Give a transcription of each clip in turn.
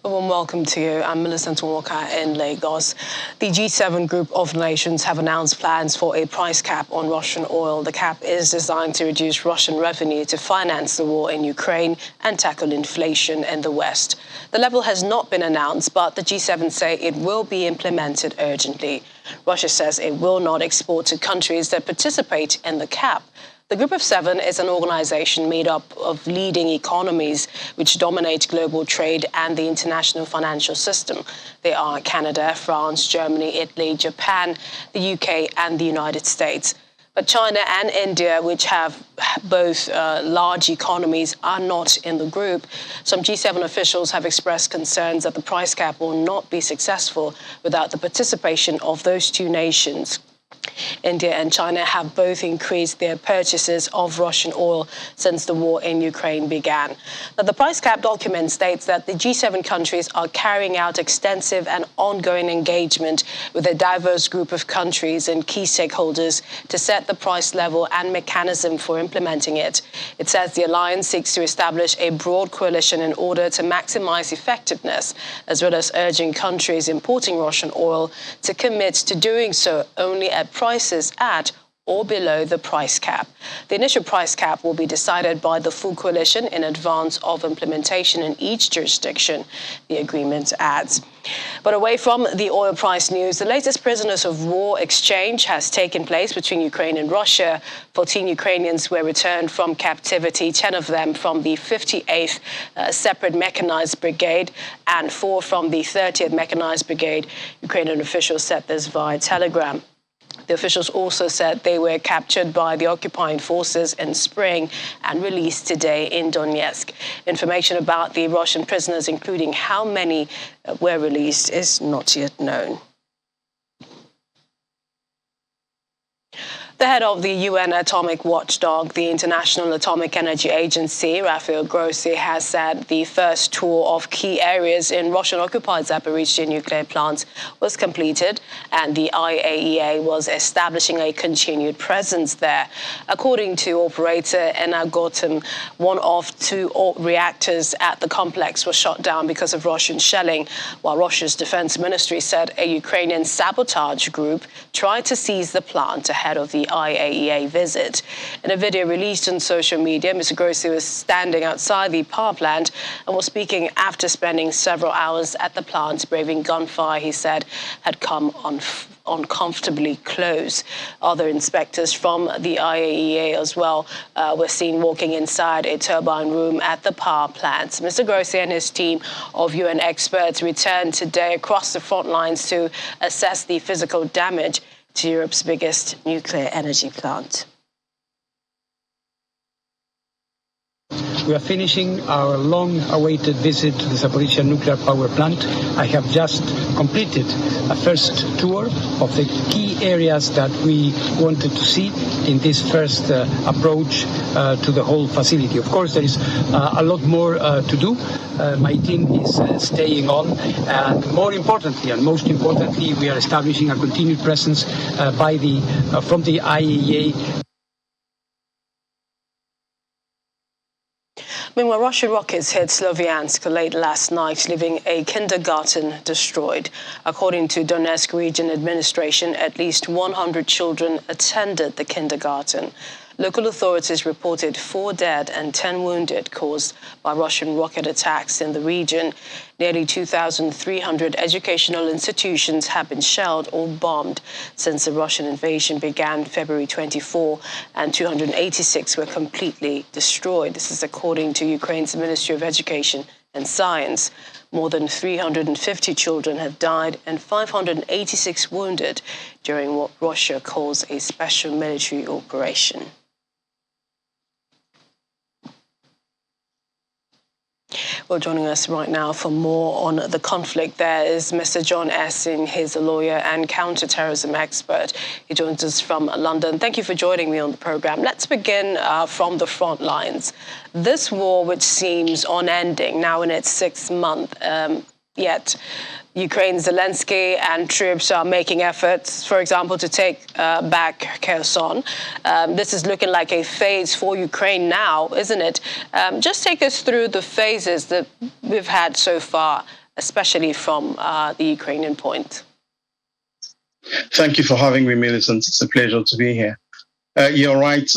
A warm welcome to you. I'm Millicent Walker in Lagos. The G7 group of nations have announced plans for a price cap on Russian oil. The cap is designed to reduce Russian revenue to finance the war in Ukraine and tackle inflation in the West. The level has not been announced, but the G7 say it will be implemented urgently. Russia says it will not export to countries that participate in the cap. The Group of Seven is an organization made up of leading economies which dominate global trade and the international financial system. They are Canada, France, Germany, Italy, Japan, the UK and the United States. But China and India, which have both large economies, are not in the group. Some G7 officials have expressed concerns that the price cap will not be successful without the participation of those two nations. India and China have both increased their purchases of Russian oil since the war in Ukraine began. Now, the price cap document states that the G7 countries are carrying out extensive and ongoing engagement with a diverse group of countries and key stakeholders to set the price level and mechanism for implementing it. It says the alliance seeks to establish a broad coalition in order to maximize effectiveness, as well as urging countries importing Russian oil to commit to doing so only at prices at or below the price cap. The initial price cap will be decided by the full coalition in advance of implementation in each jurisdiction, the agreement adds. But away from the oil price news, the latest prisoners of war exchange has taken place between Ukraine and Russia. 14 Ukrainians were returned from captivity, 10 of them from the 58th Separate Mechanized Brigade and 4 from the 30th Mechanized Brigade. Ukrainian officials said this via telegram. The officials also said they were captured by the occupying forces in spring and released today in Donetsk. Information about the Russian prisoners, including how many were released, is not yet known. The head of the UN atomic watchdog, the International Atomic Energy Agency, Rafael Grossi, has said the first tour of key areas in Russian-occupied Zaporizhzhia nuclear plants was completed, and the IAEA was establishing a continued presence there. According to operator Energoatom, one of 2 reactors at the complex was shut down because of Russian shelling, while Russia's defense ministry said a Ukrainian sabotage group tried to seize the plant ahead of the IAEA visit. In a video released on social media, Mr. Grossi was standing outside the power plant and was speaking after spending several hours at the plant, braving gunfire he said had come uncomfortably close. Other inspectors from the IAEA as well were seen walking inside a turbine room at the power plant. Mr. Grossi and his team of UN experts returned today across the front lines to assess the physical damage to Europe's biggest nuclear energy plant. We are finishing our long-awaited visit to the Zaporizhzhia nuclear power plant. I have just completed a first tour of the key areas that we wanted to see in this first approach to the whole facility. Of course, there is a lot more to do. My team is staying on, and more importantly, and most importantly, we are establishing a continued presence from the IAEA. Meanwhile, Russian rockets hit Sloviansk late last night, leaving a kindergarten destroyed. According to Donetsk Region Administration, at least 100 children attended the kindergarten. Local authorities reported 4 dead and 10 wounded caused by Russian rocket attacks in the region. Nearly 2,300 educational institutions have been shelled or bombed since the Russian invasion began February 24, and 286 were completely destroyed. This is according to Ukraine's Ministry of Education and Science. More than 350 children have died and 586 wounded during what Russia calls a special military operation. Well, joining us right now for more on the conflict there is Mr. John Essing. He's a lawyer and counterterrorism expert. He joins us from London. Thank you for joining me on the program. Let's begin from the front lines. This war, which seems unending, now in its 6th month, yet Ukraine's Zelensky and troops are making efforts, for example, to take back Kherson. This is looking like a phase for Ukraine now, isn't it? Just take us through the phases that we've had so far especially from the Ukrainian point? Thank you for having me, Millicent. It's a pleasure to be here. You're right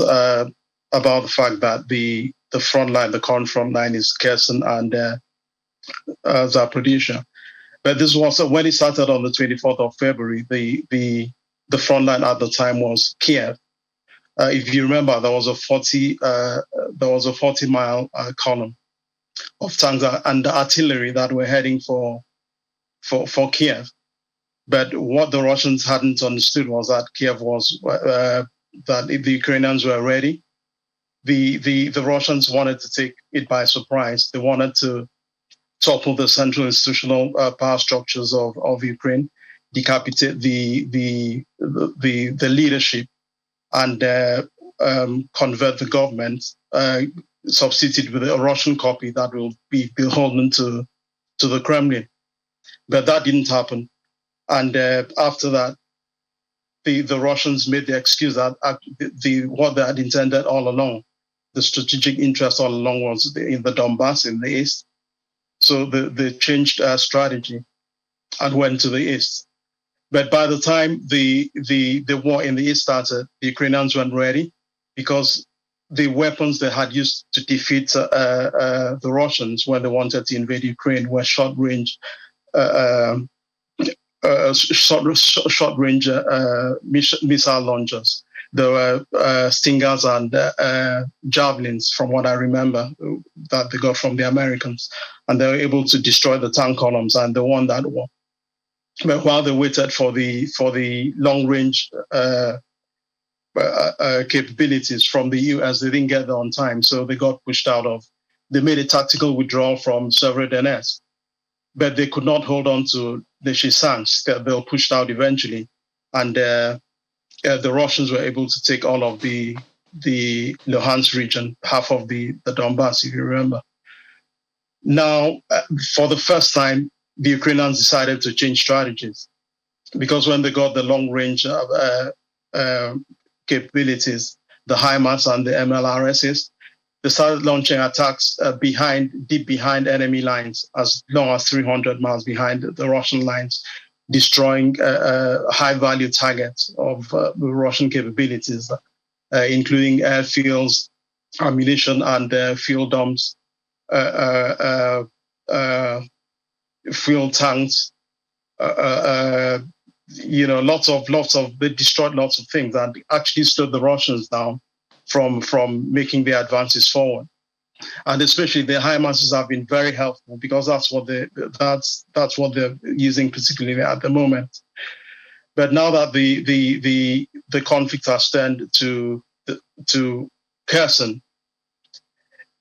about the fact that the front line, the current front line, is Kherson and Zaporizhzhia. But this was when it started on the 24th of February. The front line at the time was Kiev. If you remember, there was a 40-mile column of tanks and artillery that were heading for Kiev. But what the Russians hadn't understood was that Kiev was that if the Ukrainians were ready, the Russians wanted to take it by surprise. They wanted to topple the central institutional power structures of Ukraine, decapitate the leadership, and convert the government, substitute with a Russian copy that will be beholden to the Kremlin. But that didn't happen. And after that, the Russians made the excuse that what they had intended all along, the strategic interest all along was in the Donbass in the east. So they changed strategy and went to the east. But by the time the war in the east started, the Ukrainians weren't ready because the weapons they had used to defeat the Russians when they wanted to invade Ukraine were short-range missile launchers. There were Stingers and Javelins, from what I remember, that they got from the Americans. And they were able to destroy the tank columns, and they won that war. But while they waited for the long-range capabilities from the US, they didn't get there on time, so they got pushed out of. They made a tactical withdrawal from Severodonetsk, but they could not hold on to the Lysychansk. They were pushed out eventually, and the Russians were able to take all of the Luhansk region, half of the Donbass, if you remember. Now, for the first time, the Ukrainians decided to change strategies, because when they got the long-range capabilities, the HIMARS and the MLRSs, they started launching attacks deep behind enemy lines, as long as 300 miles behind the Russian lines, destroying high-value targets of the Russian capabilities, including airfields, ammunition and fuel dumps, fuel tanks, lots of. They destroyed lots of things and actually slowed the Russians down from making their advances forward. And especially the HIMARSs have been very helpful, because that's what they're using particularly at the moment. But now that the conflict has turned to Kherson,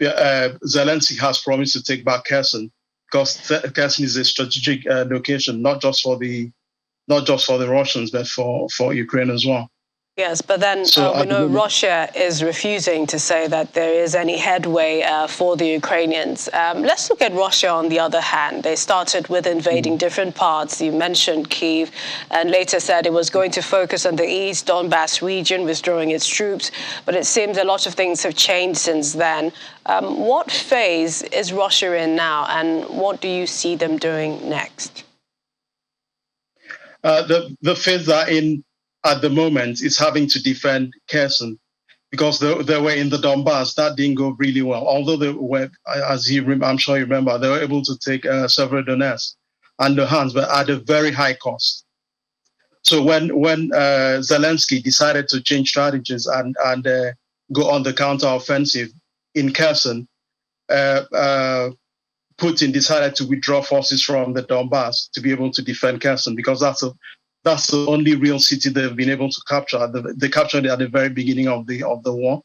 Zelensky has promised to take back Kherson, because Kherson is a strategic location, not just for the Russians, but for Ukraine as well. Yes, but then we know Russia is refusing to say that there is any headway for the Ukrainians. Let's look at Russia on the other hand. They started with invading different parts. You mentioned Kyiv, and later said it was going to focus on the East Donbass region, withdrawing its troops. But it seems a lot of things have changed since then. What phase is Russia in now, and what do you see them doing next? The phase they're in at the moment is having to defend Kherson, because they were in the Donbass. That didn't go really well. Although they were, I'm sure you remember, they were able to take Severodonetsk and Luhansk, but at a very high cost. So when Zelensky decided to change strategies and go on the counteroffensive in Kherson, Putin decided to withdraw forces from the Donbass to be able to defend Kherson, because that's the only real city they've been able to capture. They captured it at the very beginning of the war,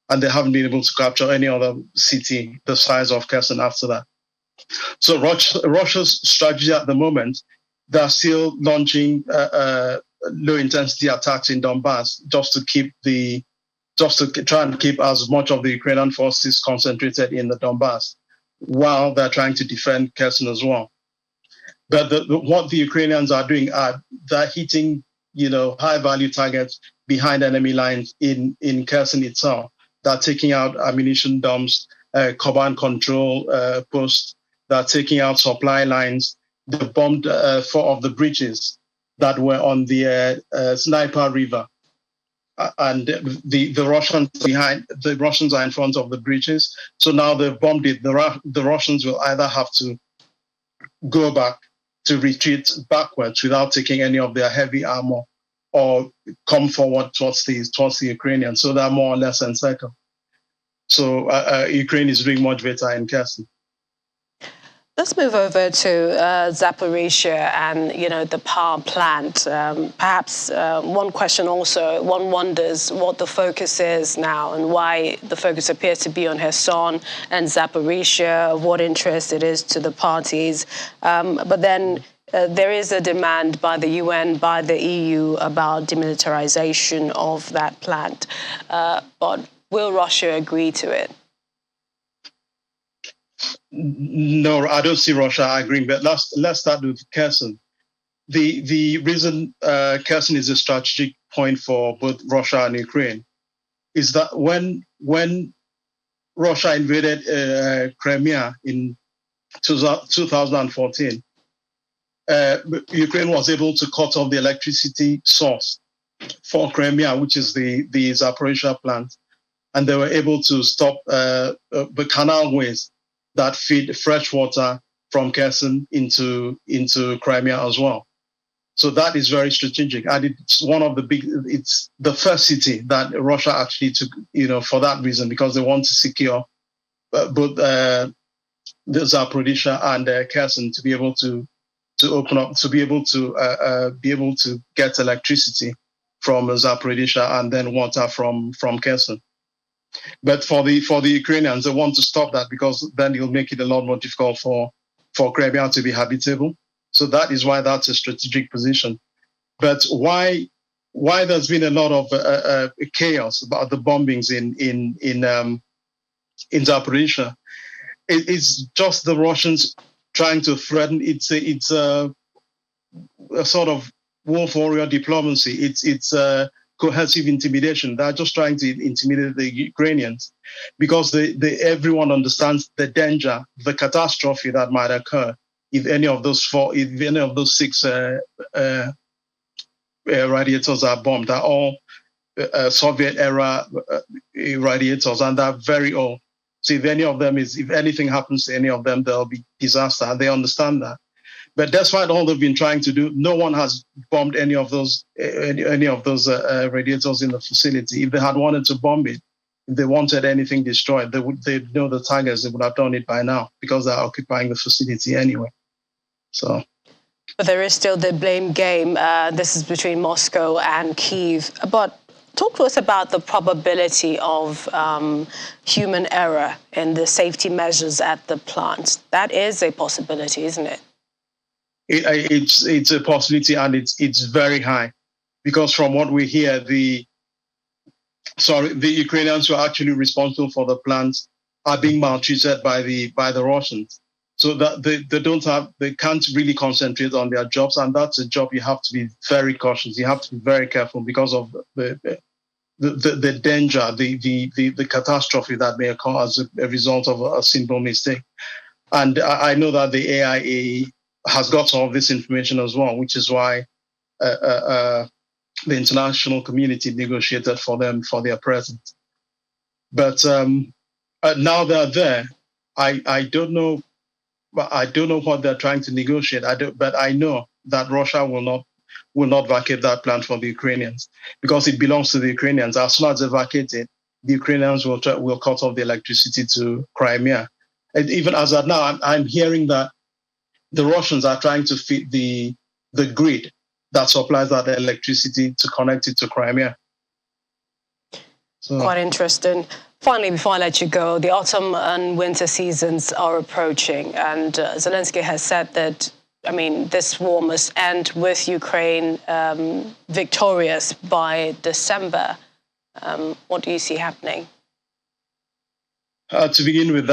and they haven't been able to capture any other city the size of Kherson after that. So Russia's strategy at the moment, they're still launching low-intensity attacks in Donbass just to try and keep as much of the Ukrainian forces concentrated in the Donbass, while they're trying to defend Kherson as well. But what the Ukrainians are doing they're hitting, high-value targets behind enemy lines in Kherson itself. They're taking out ammunition dumps, command control posts, They're taking out supply lines. They bombed 4 of the bridges that were on the Sniper River. And the Russians are in front of the bridges. So now they've bombed it. The Russians will either have to go back to retreat backwards without taking any of their heavy armor, or come forward towards the Ukrainians. So they're more or less encircled. So Ukraine is doing much better in Kherson. Let's move over to Zaporizhia and, the power plant. Perhaps one question also, one wonders what the focus is now and why the focus appears to be on Kherson and Zaporizhia, what interest it is to the parties. But then there is a demand by the UN, by the EU about demilitarization of that plant. But will Russia agree to it? No, I don't see Russia agreeing. But let's start with Kherson. The reason Kherson is a strategic point for both Russia and Ukraine is that when Russia invaded Crimea in 2014, Ukraine was able to cut off the electricity source for Crimea, which is the Zaporizhia plant, and they were able to stop the canal ways that feed fresh water from Kherson into Crimea as well. So that is very strategic, and it's it's the first city that Russia actually took, for that reason, because they want to secure both the Zaporizhia and Kherson to be able to open up, to be able to get electricity from Zaporizhia and then water from Kherson. But for the Ukrainians, they want to stop that, because then it'll make it a lot more difficult for Crimea to be habitable. So that is why that's a strategic position. But why there's been a lot of chaos about the bombings in Zaporizhia? It's just the Russians trying to threaten. It's a sort of wolf warrior diplomacy. It's coercive intimidation. They're just trying to intimidate the Ukrainians, because everyone understands the danger, the catastrophe that might occur if any of those 6 radiators are bombed. They're all Soviet era radiators, and they're very old. So if anything happens to any of them, there'll be disaster. And they understand that. But despite all they've been trying to do, no one has bombed any of those radiators in the facility. If they had wanted to bomb it, if they wanted anything destroyed, they know the targets. They would have done it by now, because they're occupying the facility anyway. So, but there is still the blame game. This is between Moscow and Kyiv. But talk to us about the probability of human error in the safety measures at the plant. That is a possibility, isn't it? It's a possibility, and it's very high, because from what we hear, the Ukrainians who are actually responsible for the plants are being maltreated by the Russians, so that they can't really concentrate on their jobs, and that's a job you have to be very cautious. You have to be very careful because of the danger, the catastrophe that may occur as a result of a simple mistake. And I know that the IAEA has got all this information as well, which is why the international community negotiated for them for their presence. But now they're there. I don't know what they're trying to negotiate. But I know that Russia will not vacate that plant for the Ukrainians, because it belongs to the Ukrainians. As soon as they vacate it, the Ukrainians will cut off the electricity to Crimea. And even as of now, I'm hearing that the Russians are trying to feed the grid that supplies that electricity to connect it to Crimea. So, quite interesting. Finally, before I let you go, the autumn and winter seasons are approaching, and Zelensky has said that, this war must end with Ukraine victorious by December. What do you see happening? To begin with,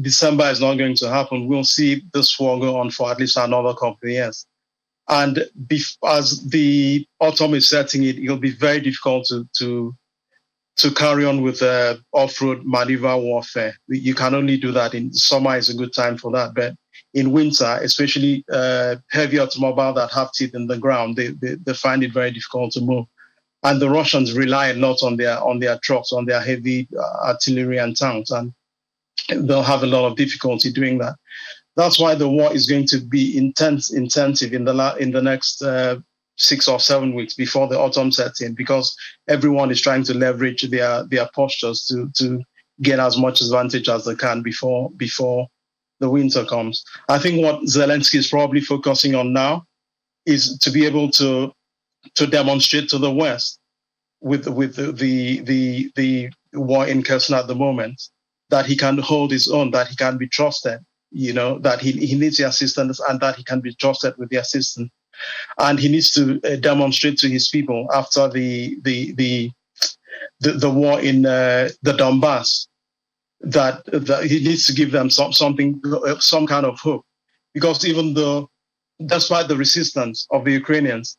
December is not going to happen. We'll see this war go on for at least another couple of years. And as the autumn is setting, it'll be very difficult to to carry on with off-road maneuver warfare. You can only do that in summer is a good time for that, but in winter, especially heavy automobile that have teeth in the ground, they find it very difficult to move. And the Russians rely a lot on their trucks, on their heavy artillery and tanks, and they'll have a lot of difficulty doing that. That's why the war is going to be intensive in the next 6 or 7 weeks before the autumn sets in, because everyone is trying to leverage their postures to get as much advantage as they can before the winter comes. I think what Zelensky is probably focusing on now is to be able to demonstrate to the West with the war in Kherson at the moment that he can hold his own, that he can be trusted, that he needs the assistance and that he can be trusted with the assistance. And he needs to demonstrate to his people after the war in the Donbass that he needs to give them some kind of hope, because even though, despite the resistance of the Ukrainians,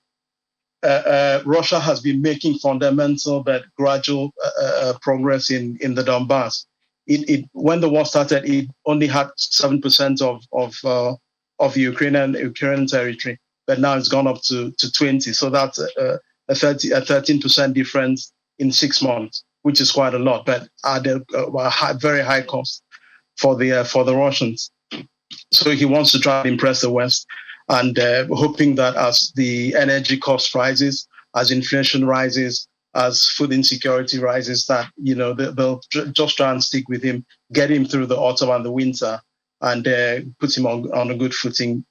Russia has been making fundamental but gradual progress in the Donbass. When the war started, it only had 7% of Ukrainian territory, but now it's gone up to 20. So that's a 13% difference in 6 months, which is quite a lot, but at a very high cost for the Russians. So he wants to try to impress the West, and hoping that as the energy cost rises, as inflation rises, as food insecurity rises, that they'll just try and stick with him, get him through the autumn and the winter, and put him on a good footing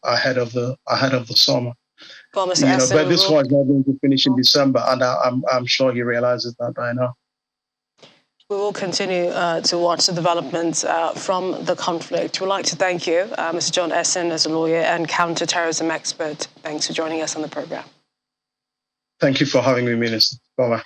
ahead of the summer. Well, Mr. Essen, but this war is not going to finish in December, and I'm sure he realizes that by now. We will continue to watch the developments from the conflict. We'd like to thank you, Mr. John Essen, as a lawyer and counterterrorism expert. Thanks for joining us on the program. Thank you for having me, Minister. Bye-bye.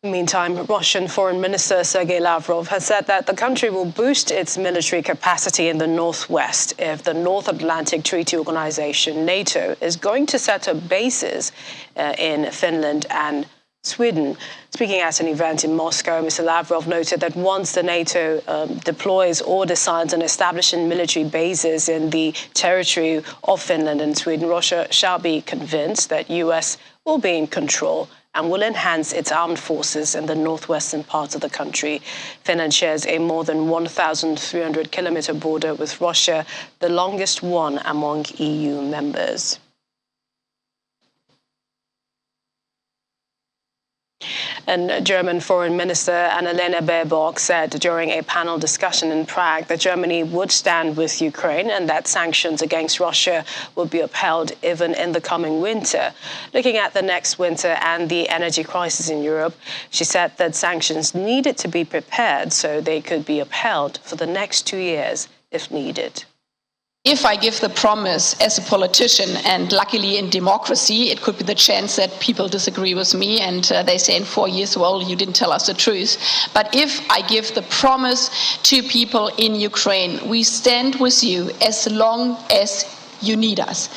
Meantime, Russian Foreign Minister Sergei Lavrov has said that the country will boost its military capacity in the northwest if the North Atlantic Treaty Organization, NATO, is going to set up bases in Finland and Sweden. Speaking at an event in Moscow, Mr. Lavrov noted that once the NATO deploys or decides on establishing military bases in the territory of Finland and Sweden, Russia shall be convinced that US will be in control and will enhance its armed forces in the northwestern part of the country. Finland shares a more than 1,300-kilometer border with Russia, the longest one among EU members. And German Foreign Minister Annalena Baerbock said during a panel discussion in Prague that Germany would stand with Ukraine and that sanctions against Russia would be upheld even in the coming winter. Looking at the next winter and the energy crisis in Europe, she said that sanctions needed to be prepared so they could be upheld for the next 2 years if needed. If I give the promise as a politician, and luckily in democracy, it could be the chance that people disagree with me and they say in 4 years, well, you didn't tell us the truth. But if I give the promise to people in Ukraine, we stand with you as long as you need us,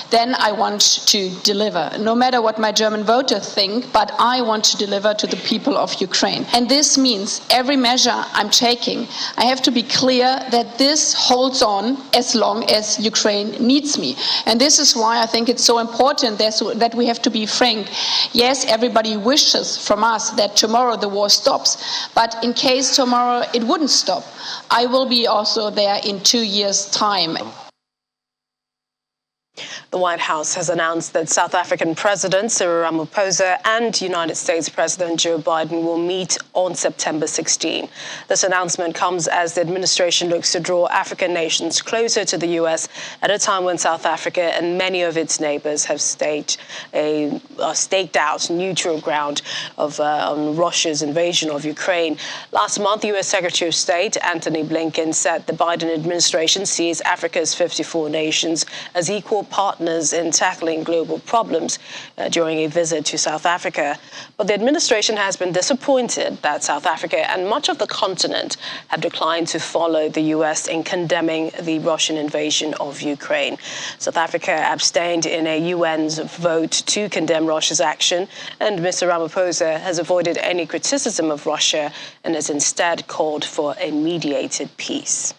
then I want to deliver, no matter what my German voters think, but I want to deliver to the people of Ukraine. And this means every measure I'm taking, I have to be clear that this holds on as long as Ukraine needs me. And this is why I think it's so important that we have to be frank. Yes, everybody wishes from us that tomorrow the war stops, but in case tomorrow it wouldn't stop, I will be also there in 2 years' time. The White House has announced that South African President Cyril Ramaphosa and United States President Joe Biden will meet on September 16. This announcement comes as the administration looks to draw African nations closer to the U.S. at a time when South Africa and many of its neighbors have staked out neutral ground on Russia's invasion of Ukraine. Last month, U.S. Secretary of State Antony Blinken said the Biden administration sees Africa's 54 nations as equal partners partners in tackling global problems during a visit to South Africa. But the administration has been disappointed that South Africa and much of the continent have declined to follow the U.S. in condemning the Russian invasion of Ukraine. South Africa abstained in a UN's vote to condemn Russia's action, and Mr. Ramaphosa has avoided any criticism of Russia and has instead called for a mediated peace.